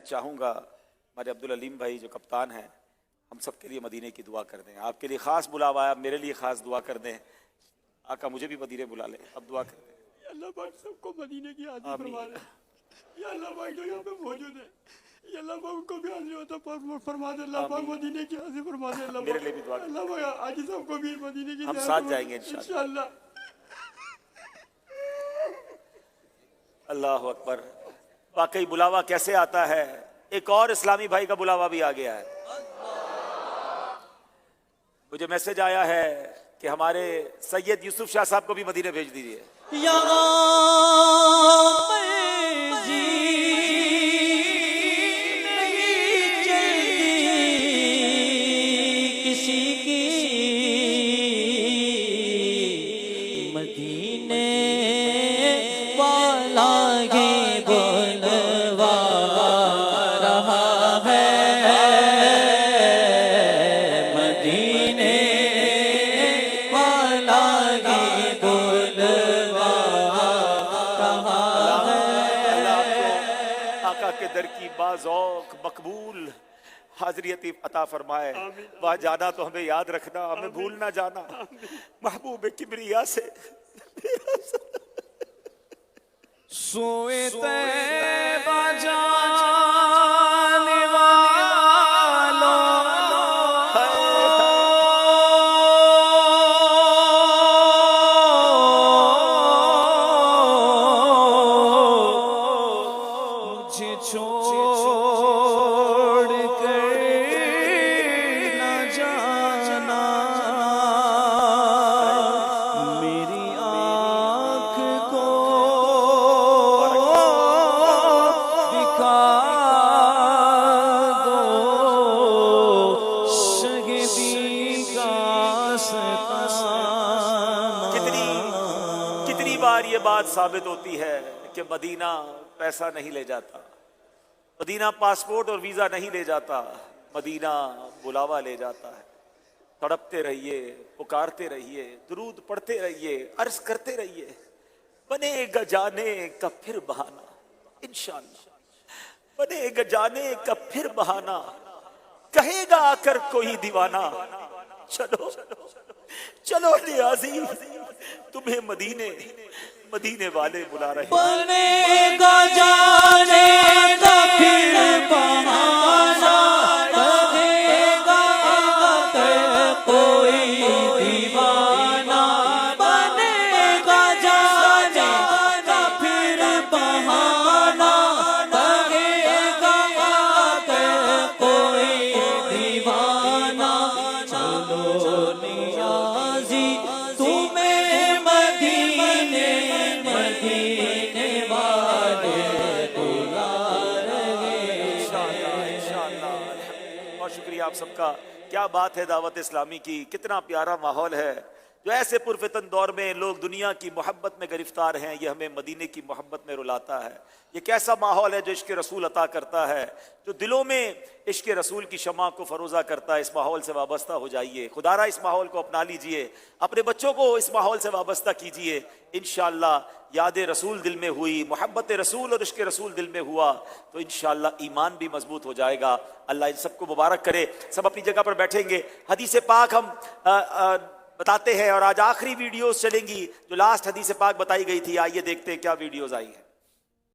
چاہوں گا ہمارے عبد العلیم بھائی جو کپتان ہیں ہم سب کے لیے مدینے کی دعا کر دیں. آپ کے لیے خاص بلاوا ہے, میرے لیے خاص دعا کر دیں. آقا مجھے بھی مدینے بلا لیں, اب دعا کر دیں. یا اللہ پاک سب کو مدینے کی حاضری فرما دے. یا اللہ پاک جو یہاں پہ موجود ہے یا اللہ پاک ان کو بھی حاضری ہوتا فرما دے. اللہ پاک مدینے کی حاضری فرما دے. اللہ میرے لیے بھی دعا کر. اللہ پاک آج سب کو بھی مدینے کی ہم ساتھ جائیں گے انشاءاللہ. اللہ اکبر. واقعی بلاوا کیسے آتا ہے. ایک اور اسلامی بھائی کا بلاوا بھی آ گیا ہے. مجھے میسج آیا ہے کہ ہمارے سید یوسف شاہ صاحب کو بھی مدینے بھیج دیجیے. ذوق مقبول حاضری عطا فرمائے. وہاں جانا تو ہمیں یاد رکھنا, ہمیں بھول نہ جانا. محبوب کبریا سے سوئے طیبہ جانے والوں مجھے چھوڑ کر نہ جانا. میری آنکھ کو دکھا دو شگفی کا ستانہ. کتنی بار یہ بات ثابت ہوتی ہے کہ مدینہ پیسہ نہیں لے جاتا, مدینہ پاسپورٹ اور ویزا نہیں لے جاتا, مدینہ بلاوا لے جاتا ہے. تڑپتے رہیے, پکارتے رہیے, درود پڑھتے رہیے, عرض کرتے رہیے. بنے گا جانے کا پھر بہانہ انشاءاللہ, بنے گا جانے کا پھر بہانہ. کہے گا آ کر کوئی دیوانہ, چلو چلو نیازی تمہیں مدینے والے بلا رہے. بنے گا جانے کا پھر بہانہ, کہے گا کوئی دیوانہ. بنے گا جانے کا پھر بہانہ, کہے گا کوئی دیوانہ. چلو نیازی تمہیں مدینے والے بلا رہے. بہت شکریہ آپ سب کا. کیا بات ہے دعوت اسلامی کی, کتنا پیارا ماحول ہے. جو ایسے پرفتن دور میں لوگ دنیا کی محبت میں گرفتار ہیں, یہ ہمیں مدینے کی محبت میں رلاتا ہے. یہ کیسا ماحول ہے جو عشق رسول عطا کرتا ہے, جو دلوں میں عشق رسول کی شمع کو فروزہ کرتا ہے. اس ماحول سے وابستہ ہو جائیے, خدا را اس ماحول کو اپنا لیجئے, اپنے بچوں کو اس ماحول سے وابستہ کیجئے. انشاءاللہ یاد رسول دل میں ہوئی, محبت رسول اور عشق رسول دل میں ہوا تو انشاءاللہ ایمان بھی مضبوط ہو جائے گا. اللہ ان سب کو مبارک کرے. سب اپنی جگہ پر بیٹھیں گے. حدیث پاک ہم بتاتے ہیں اور آج آخری ویڈیوز چلیں گی جو لاسٹ حدیث پاک بتائی گئی تھی. آئیے دیکھتے ہیں کیا ویڈیوز آئی ہیں.